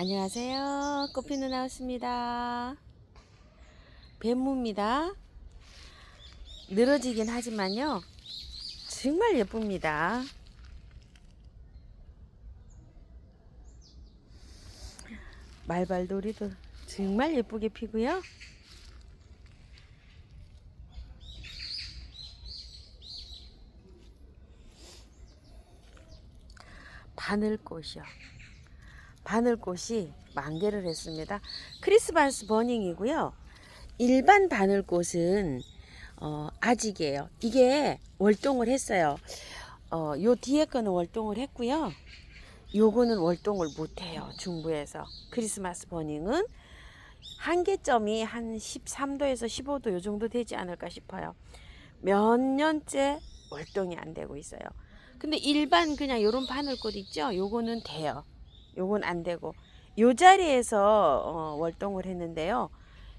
안녕하세요. 꽃피는 나왔습니다. 뱀무입니다. 늘어지긴 하지만요. 정말 예쁩니다. 말발도리도 정말 예쁘게 피고요. 바늘꽃이요. 바늘꽃이 만개를 했습니다. 크리스마스 버닝이고요. 일반 바늘꽃은 아직이에요. 이게 월동을 했어요. 요 뒤에 거는 월동을 했고요. 요거는 월동을 못해요. 중부에서. 크리스마스 버닝은 한계점이 한 13도에서 15도 요 정도 되지 않을까 싶어요. 몇 년째 월동이 안 되고 있어요. 근데 일반 그냥 요런 바늘꽃 있죠? 요거는 돼요. 요건 안 되고 요 자리에서 월동을 했는데요.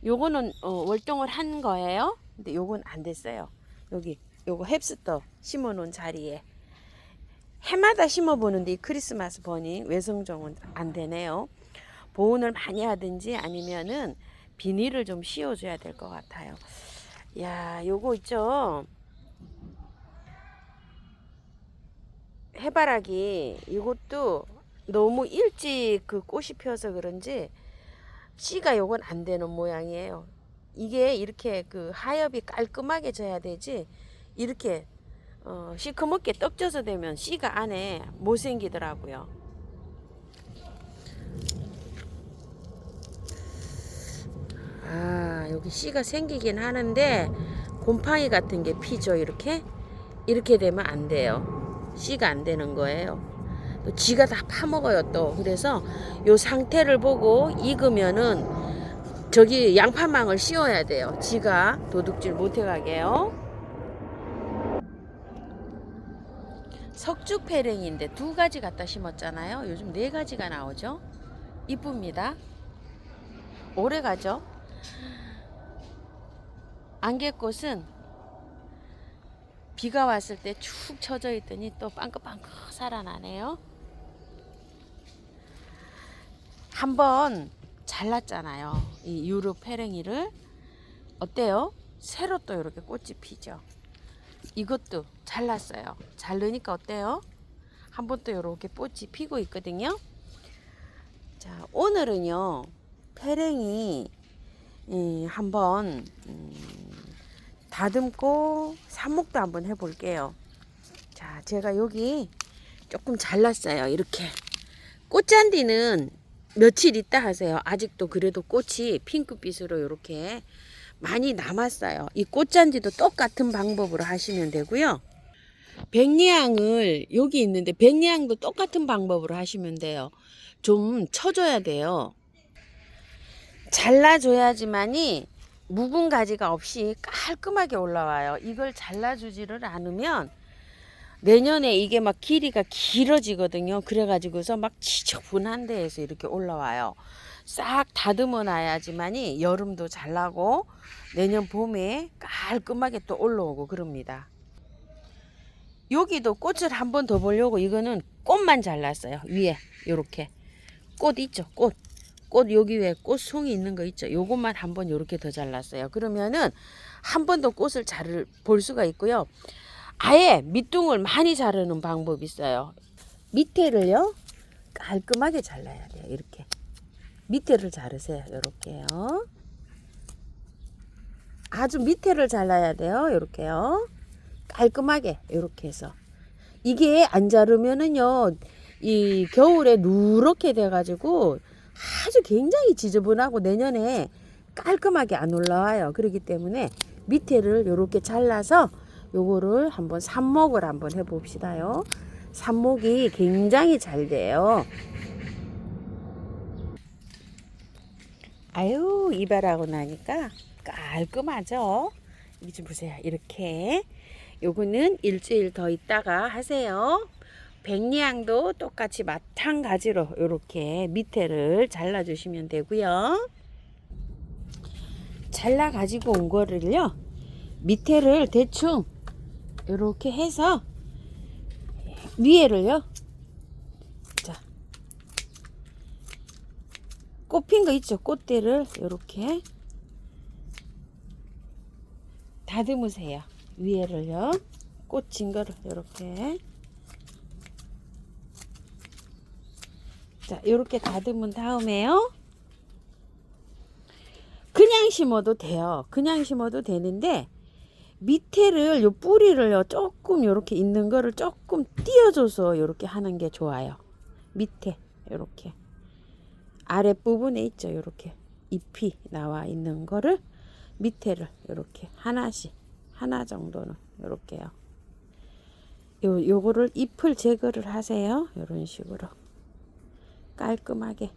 요거는 월동을 한 거예요. 근데 요건 안 됐어요. 여기 요거 햅스터 심어 놓은 자리에 해마다 심어 보는데 이 크리스마스 버닝 외성종은 안 되네요. 보온을 많이 하든지 아니면은 비닐을 좀 씌워줘야 될 것 같아요. 야, 요거 있죠? 해바라기 이것도 너무 일찍 그 꽃이 피어서 그런지 씨가 요건 안 되는 모양이에요. 이게 이렇게 그 하엽이 깔끔하게 져야 되지 이렇게 시커멓게 떡져서 되면 씨가 안에 못 생기더라고요. 아, 여기 씨가 생기긴 하는데 곰팡이 같은 게 피죠. 이렇게 되면 안 돼요. 씨가 안 되는 거예요. 또 지가 다 파먹어요. 또 그래서 요 상태를 보고 익으면은 저기 양파망을 씌워야 돼요. 지가 도둑질 못해가게요. 석죽패랭인데 2가지 갖다 심었잖아요. 요즘 4가지가 나오죠. 이쁩니다. 오래가죠. 안개꽃은 비가 왔을 때 축 처져 있더니 또 빵긋빵긋 살아나네요. 한번 잘랐잖아요. 이 유럽 페랭이를. 어때요? 새로 또 이렇게 꽃이 피죠. 이것도 잘랐어요. 자르니까 어때요? 한번 또 이렇게 꽃이 피고 있거든요. 자, 오늘은요. 페랭이 한번 다듬고 삽목도 한번 해볼게요. 자, 제가 여기 조금 잘랐어요. 이렇게. 꽃잔디는 며칠 있다 하세요. 아직도 그래도 꽃이 핑크빛으로 이렇게 많이 남았어요. 이 꽃잔디도 똑같은 방법으로 하시면 되고요. 백리향을 여기 있는데 백리향도 똑같은 방법으로 하시면 돼요. 좀 쳐줘야 돼요. 잘라줘야지만이 묵은 가지가 없이 깔끔하게 올라와요. 이걸 잘라주지를 않으면 내년에 이게 막 길이가 길어지거든요. 그래가지고서 막 지저분한 데에서 이렇게 올라와요. 싹 다듬어 놔야지만이 여름도 잘 나고 내년 봄에 깔끔하게 또 올라오고 그럽니다. 여기도 꽃을 한 번 더 보려고 이거는 꽃만 잘랐어요. 위에 요렇게 꽃 있죠. 꽃 여기 위에 꽃송이 있는 거 있죠. 요것만 한 번 요렇게 더 잘랐어요. 그러면은 한 번 더 꽃을 잘 볼 수가 있고요. 아예 밑둥을 많이 자르는 방법이 있어요. 밑에를요 깔끔하게 잘라야 돼요. 이렇게 밑에를 자르세요. 이렇게요. 아주 밑에를 잘라야 돼요. 이렇게요. 깔끔하게 이렇게 해서 이게 안 자르면은요 이 겨울에 누렇게 돼가지고 아주 굉장히 지저분하고 내년에 깔끔하게 안 올라와요. 그렇기 때문에 밑에를 이렇게 잘라서 요거를 한번 삽목을 한번 해봅시다요. 삽목이 굉장히 잘 돼요. 아유, 이발하고 나니까 깔끔하죠. 이거 좀 보세요. 이렇게 요거는 일주일 더 있다가 하세요. 백리향도 똑같이 마찬가지로 이렇게 밑에를 잘라주시면 되고요. 잘라 가지고 온 거를요 밑에를 대충 이렇게 해서 위에를요 자 꽃핀 거 있죠? 꽃대를 이렇게 다듬으세요. 위에를요. 꽂힌 거를 이렇게. 자, 이렇게 다듬은 다음에요. 그냥 심어도 돼요. 그냥 심어도 되는데 밑에를 요 뿌리를요 조금 이렇게 있는 거를 조금 띄워줘서 이렇게 하는 게 좋아요. 밑에 이렇게 아랫부분에 있죠. 이렇게 잎이 나와 있는 거를 밑에를 이렇게 하나씩 하나 정도는 이렇게요. 요거를 잎을 제거를 하세요. 이런 식으로 깔끔하게.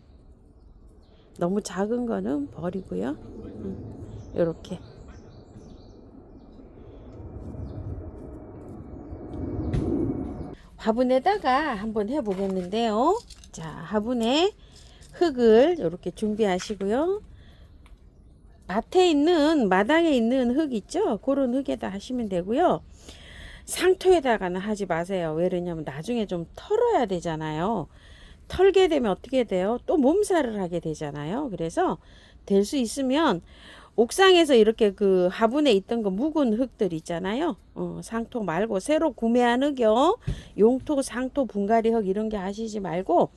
너무 작은 거는 버리고요. 이렇게. 화분에다가 한번 해보겠는데요. 자, 화분에 흙을 이렇게 준비하시고요. 밭에 있는 마당에 있는 흙 있죠? 그런 흙에다 하시면 되고요. 상토에다가는 하지 마세요. 왜냐면 나중에 좀 털어야 되잖아요. 털게 되면 어떻게 돼요? 또 몸살을 하게 되잖아요. 그래서 될 수 있으면 옥상에서 이렇게 그 화분에 있던 거 묵은 흙들 있잖아요. 상토 말고 새로 구매한 흙이요. 용토, 상토, 분갈이 흙 이런 게 하시지 말고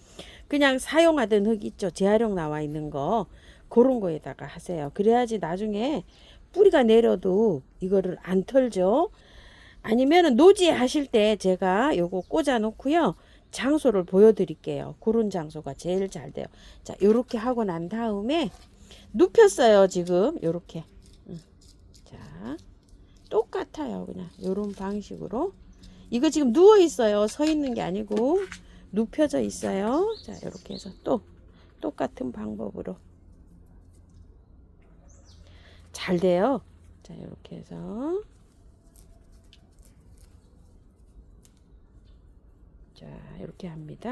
그냥 사용하던 흙 있죠. 재활용 나와 있는 거. 그런 거에다가 하세요. 그래야지 나중에 뿌리가 내려도 이거를 안 털죠. 아니면은 노지 하실 때 제가 요거 꽂아 놓고요. 장소를 보여드릴게요. 그런 장소가 제일 잘 돼요. 자, 요렇게 하고 난 다음에 눕혔어요. 지금 요렇게. 자, 똑같아요. 그냥 요런 방식으로. 이거 지금 누워 있어요. 서 있는 게 아니고 눕혀져 있어요. 자, 요렇게 해서 또 똑같은 방법으로 잘 돼요. 자, 요렇게 해서 자, 이렇게 합니다.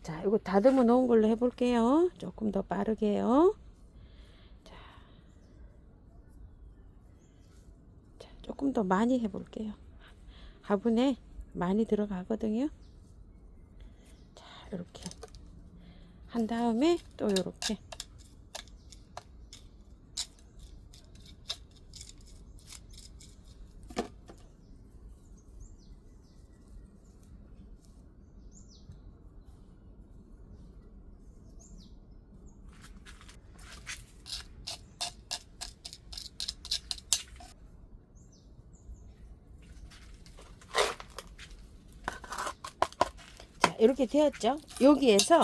자, 이거 다듬어 놓은 걸로 해볼게요. 조금 더 빠르게요. 자, 조금 더 많이 해볼게요. 화분에 많이 들어가거든요. 자, 이렇게 한 다음에 또 이렇게. 이렇게 되었죠. 여기에서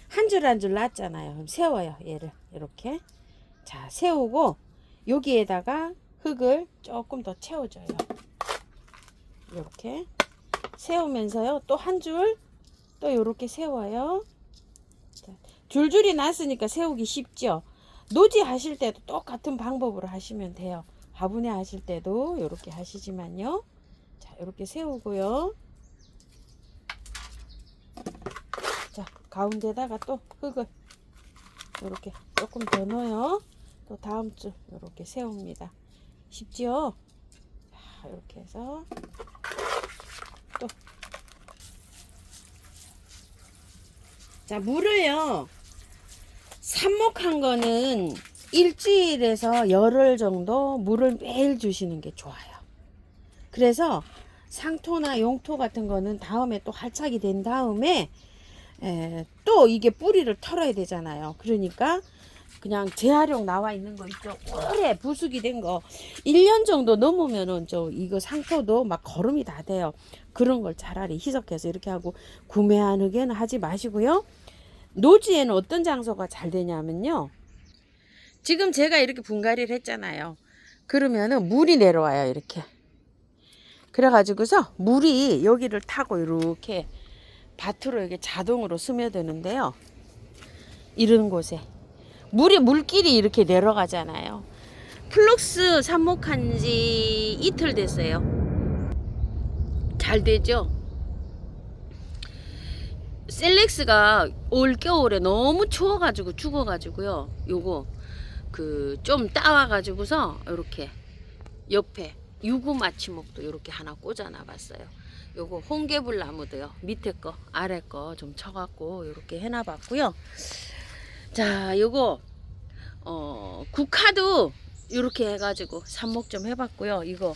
한 줄 한 줄 놨잖아요. 그럼 세워요. 얘를 이렇게. 자, 세우고 여기에다가 흙을 조금 더 채워줘요. 이렇게 세우면서요. 또 한 줄 또 이렇게 세워요. 자, 줄줄이 놨으니까 세우기 쉽죠. 노지 하실 때도 똑같은 방법으로 하시면 돼요. 화분에 하실 때도 이렇게 하시지만요. 자, 이렇게 세우고요. 자, 가운데다가 또 흙을 이렇게 조금 더 넣어요. 또 다음 줄 이렇게 세웁니다. 쉽지요? 자, 이렇게 해서 또 자, 물을요. 삽목한 거는 일주일에서 열흘 정도 물을 매일 주시는 게 좋아요. 그래서 상토나 용토 같은 거는 다음에 또 활착이 된 다음에 또 이게 뿌리를 털어야 되잖아요. 그러니까 그냥 재활용 나와 있는 거 있죠. 오래 부숙이 된 거 1년 정도 넘으면은 이거 상토도 막 거름이 다 돼요. 그런 걸 차라리 희석해서 이렇게 하고 구매한 흙에는 하지 마시고요. 노지에는 어떤 장소가 잘 되냐면요. 지금 제가 이렇게 분갈이를 했잖아요. 그러면은 물이 내려와요. 이렇게. 그래가지고서 물이 여기를 타고 이렇게 밭으로 이렇게 자동으로 스며드는데요. 이런 곳에 물길이 이렇게 내려가잖아요. 플럭스 삽목한 지 이틀 됐어요. 잘 되죠? 셀렉스가 올 겨울에 너무 추워가지고 죽어가지고요. 요거 그 좀 따와가지고서 이렇게 옆에 유구마치목도 이렇게 하나 꽂아놔 봤어요. 요거 홍개불 나무도요. 밑에 거 아래 거 좀 쳐갖고 이렇게 해놔 봤고요. 자, 요거 국화도 이렇게 해가지고 삽목 좀 해봤고요. 이거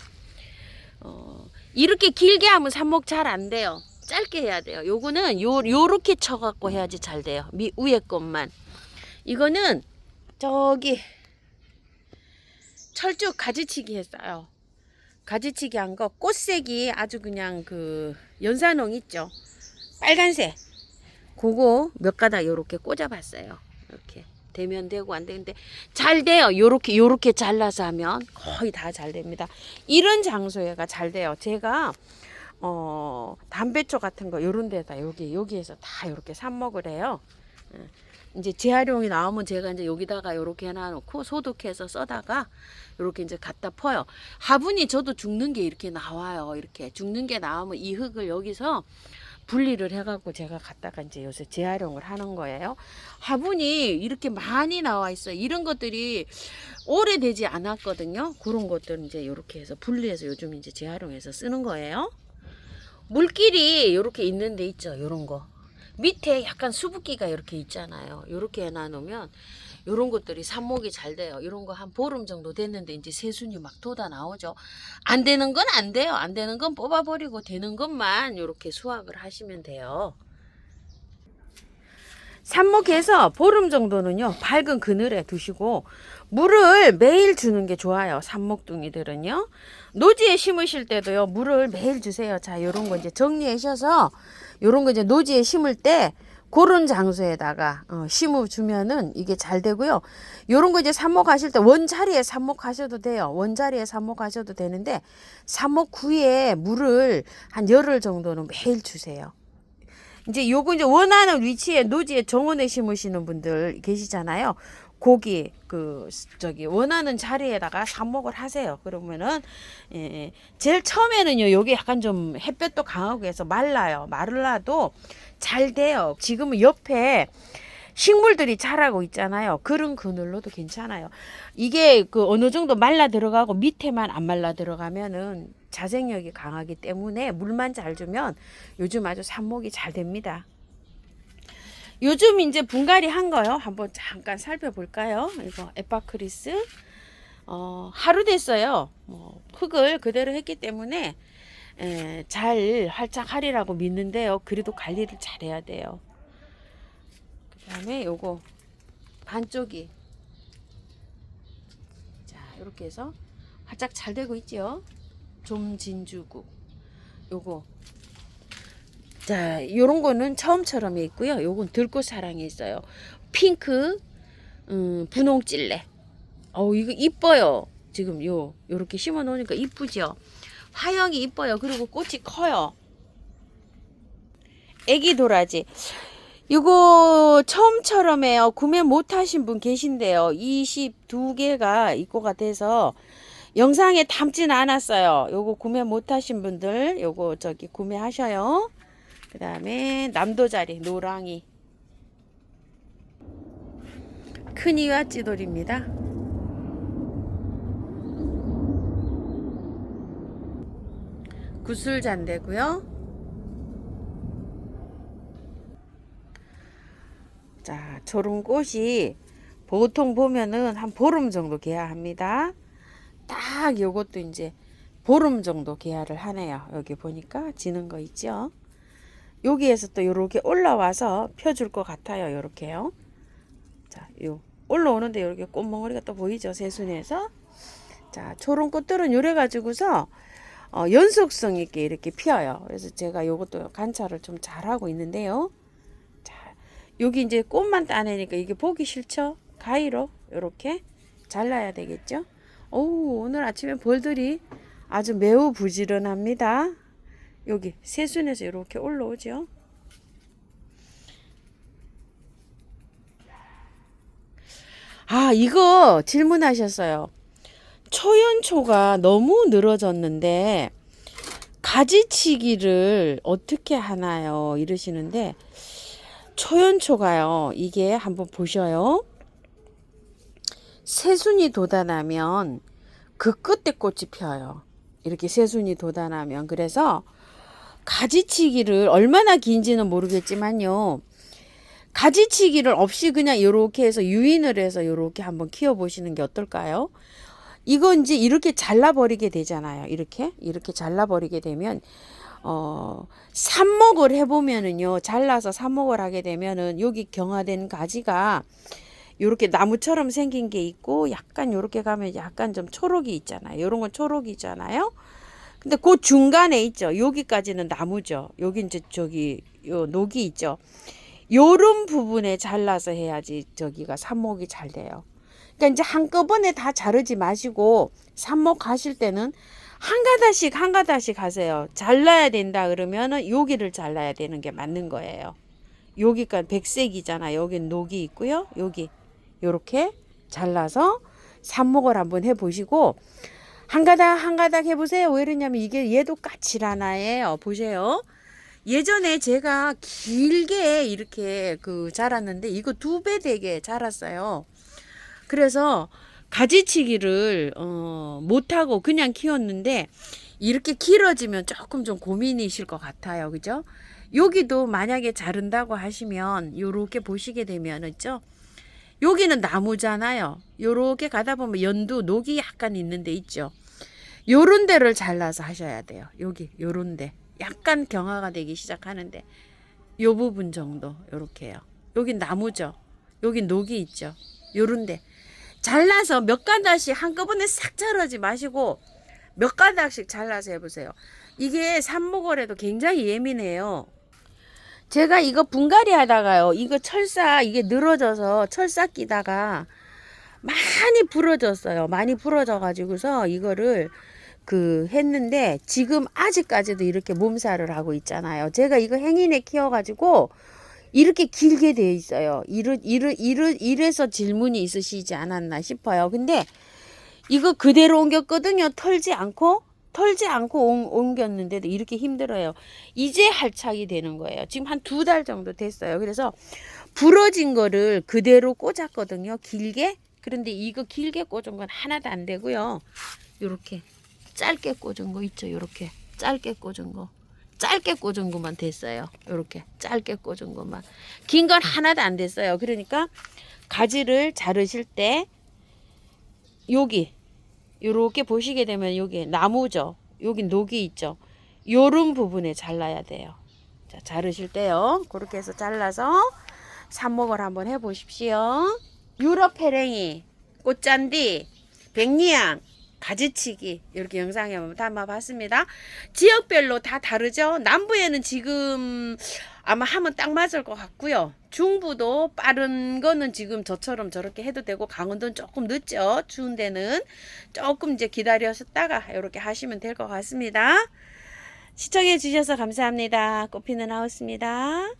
이렇게 길게 하면 삽목 잘 안 돼요. 짧게 해야 돼요. 요거는 요렇게 쳐갖고 해야지 잘 돼요. 위에 것만. 이거는 저기 철쭉 가지치기 했어요. 가지치기 한 거, 꽃색이 아주 그냥 그 연산홍 있죠. 빨간색. 그거 몇 가닥 요렇게 꽂아봤어요. 이렇게 되면 되고 안 되는데 잘 돼요. 요렇게 잘라서 하면 거의 다 잘 됩니다. 이런 장소에가 잘 돼요. 제가 담배초 같은 거 요런 데다 여기에서 다 요렇게 삽목을 해요. 이제 재활용이 나오면 제가 이제 여기다가 요렇게 해놔놓고 소독해서 써다가 요렇게 이제 갖다 퍼요. 화분이 저도 죽는 게 이렇게 나와요. 이렇게 죽는 게 나오면 이 흙을 여기서 분리를 해갖고 제가 갖다가 이제 요새 재활용을 하는 거예요. 화분이 이렇게 많이 나와 있어요. 이런 것들이 오래되지 않았거든요. 그런 것들은 이제 이렇게 해서 분리해서 요즘 이제 재활용해서 쓰는 거예요. 물길이 이렇게 있는 데 있죠. 요런 거. 밑에 약간 수북기가 이렇게 있잖아요. 이렇게 해놔놓으면 이런 것들이 삽목이 잘 돼요. 이런 거 한 보름 정도 됐는데 이제 새순이 막 돋아 나오죠. 안 되는 건 안 돼요. 안 되는 건 뽑아버리고 되는 것만 이렇게 수확을 하시면 돼요. 삽목해서 보름 정도는요 밝은 그늘에 두시고 물을 매일 주는 게 좋아요. 삽목둥이들은요 노지에 심으실 때도요 물을 매일 주세요. 자, 요런 거 이제 정리하셔서 요런 거 이제 노지에 심을 때 그런 장소에다가 심어주면은 이게 잘 되고요. 요런 거 이제 삽목하실 때 원자리에 삽목하셔도 돼요. 원자리에 삽목하셔도 되는데 삽목 후에 물을 한 열흘 정도는 매일 주세요. 이제 요거 이제 원하는 위치에 노지에 정원에 심으시는 분들 계시잖아요. 거기 원하는 자리에다가 삽목을 하세요. 그러면은 제일 처음에는요 여기 약간 좀 햇볕도 강하고 해서 말라요. 말라도 잘 돼요. 지금은 옆에 식물들이 자라고 있잖아요. 그런 그늘로도 괜찮아요. 이게 그 어느 정도 말라 들어가고 밑에만 안 말라 들어가면은 자생력이 강하기 때문에 물만 잘 주면 요즘 아주 삽목이 잘 됩니다. 요즘 이제 분갈이 한 거요. 한번 잠깐 살펴볼까요? 이거 에파크리스 하루 됐어요. 흙을 그대로 했기 때문에 잘 활짝하리라고 믿는데요. 그래도 관리를 잘 해야 돼요. 그 다음에 요거 반쪽이 자 이렇게 해서 활짝 잘 되고 있죠. 좀 진주고 요거 자 요런 거는 처음처럼 있고요. 요건 들꽃 사랑이 있어요. 핑크 분홍 찔레 이거 이뻐요. 지금 요렇게 심어 놓으니까 이쁘죠. 화형이 이뻐요. 그리고 꽃이 커요. 애기 도라지 이거 처음처럼에요. 구매 못하신 분 계신데요. 22개가 입고가 돼서 영상에 담진 않았어요. 요거 구매 못하신 분들 요거 구매하셔요. 그 다음에 남도자리 노랑이 큰이와 찌돌입니다. 구슬잔대고요. 자, 저런 꽃이 보통 보면은 한 보름 정도 개화합니다. 딱 요것도 이제 보름 정도 개화를 하네요. 여기 보니까 지는 거 있죠. 여기에서 또 요렇게 올라와서 펴줄 것 같아요. 요렇게요. 자, 올라오는데 이렇게 꽃몽어리가 또 보이죠. 새순에서. 자, 저런 꽃들은 요래 가지고서 연속성 있게 이렇게 피어요. 그래서 제가 요것도 관찰을 좀 잘하고 있는데요. 자, 여기 이제 꽃만 따내니까 이게 보기 싫죠? 가위로 이렇게 잘라야 되겠죠? 오늘 아침에 벌들이 아주 매우 부지런합니다. 여기 새순에서 이렇게 올라오죠. 이거 질문하셨어요. 초연초가 너무 늘어졌는데 가지치기를 어떻게 하나요? 이러시는데 초연초가요. 이게 한번 보셔요. 새순이 돋아나면 그 끝에 꽃이 펴요. 이렇게 새순이 돋아나면. 그래서 가지치기를 얼마나 긴지는 모르겠지만요. 가지치기를 없이 그냥 요렇게 해서 유인을 해서 요렇게 한번 키워 보시는 게 어떨까요? 이거 이제 이렇게 잘라버리게 되잖아요. 이렇게 잘라버리게 되면 삽목을 해보면은요, 잘라서 삽목을 하게 되면은 여기 경화된 가지가 요렇게 나무처럼 생긴 게 있고, 약간 요렇게 가면 약간 좀 초록이 있잖아요. 요런 건 초록이잖아요. 근데 그 중간에 있죠. 여기까지는 나무죠. 여기 이제 저기 요 녹이 있죠. 요런 부분에 잘라서 해야지 저기가 삽목이 잘 돼요. 그러니까 이제 한꺼번에 다 자르지 마시고 삽목 하실 때는 한 가닥씩 하세요. 잘라야 된다 그러면은 여기를 잘라야 되는 게 맞는 거예요. 여기가 백색이잖아. 여긴 녹이 있고요. 여기 요렇게 잘라서 삽목을 한번 해보시고 한 가닥 해보세요. 왜 그러냐면 이게 얘도 까칠하나예요. 보세요. 예전에 제가 길게 이렇게 자랐는데 이거 2배 되게 자랐어요. 그래서 가지치기를 못하고 그냥 키웠는데 이렇게 길어지면 조금 좀 고민이실 것 같아요. 그죠? 여기도 만약에 자른다고 하시면 요렇게 보시게 되면 있죠? 여기는 나무잖아요. 요렇게 가다 보면 연두 녹이 약간 있는 데 있죠. 요런 데를 잘라서 하셔야 돼요. 여기 요런 데 약간 경화가 되기 시작하는데 요 부분 정도 요렇게요. 여긴 나무죠. 여긴 녹이 있죠. 요런데 잘라서 몇 가닥씩 한꺼번에 싹 자르지 마시고 몇 가닥씩 잘라서 해보세요. 이게 삽목을 해도 굉장히 예민해요. 제가 이거 분갈이 하다가요, 이거 철사 이게 늘어져서 철사 끼다가 많이 부러졌어요. 많이 부러져 가지고서 이거를 했는데 지금 아직까지도 이렇게 몸살을 하고 있잖아요. 제가 이거 행인에 키워 가지고 이렇게 길게 되어 있어요. 이래서 질문이 있으시지 않았나 싶어요. 근데 이거 그대로 옮겼거든요. 털지 않고 옮겼는데도 이렇게 힘들어요. 이제 할착이 되는 거예요. 지금 한 2달 정도 됐어요. 그래서 부러진 거를 그대로 꽂았거든요. 길게. 그런데 이거 길게 꽂은 건 하나도 안 되고요. 요렇게 짧게 꽂은 거 있죠. 요렇게 짧게 꽂은 거. 짧게 꽂은 것만 됐어요. 요렇게 짧게 꽂은 것만. 긴 건 하나도 안 됐어요. 그러니까 가지를 자르실 때 여기 요렇게 보시게 되면 여기 나무죠. 여기 녹이 있죠. 요런 부분에 잘라야 돼요. 자, 자르실 때요. 그렇게 해서 잘라서 삽목을 한번 해 보십시오. 유럽 해랭이, 꽃잔디, 백리향, 가지치기 이렇게 영상에 한번 담아봤습니다. 지역별로 다 다르죠. 남부에는 지금 아마 하면 딱 맞을 것 같고요. 중부도 빠른 거는 지금 저처럼 저렇게 해도 되고, 강원도는 조금 늦죠. 추운 데는 조금 이제 기다리셨다가 이렇게 하시면 될 것 같습니다. 시청해 주셔서 감사합니다. 꽃피는 하우스입니다.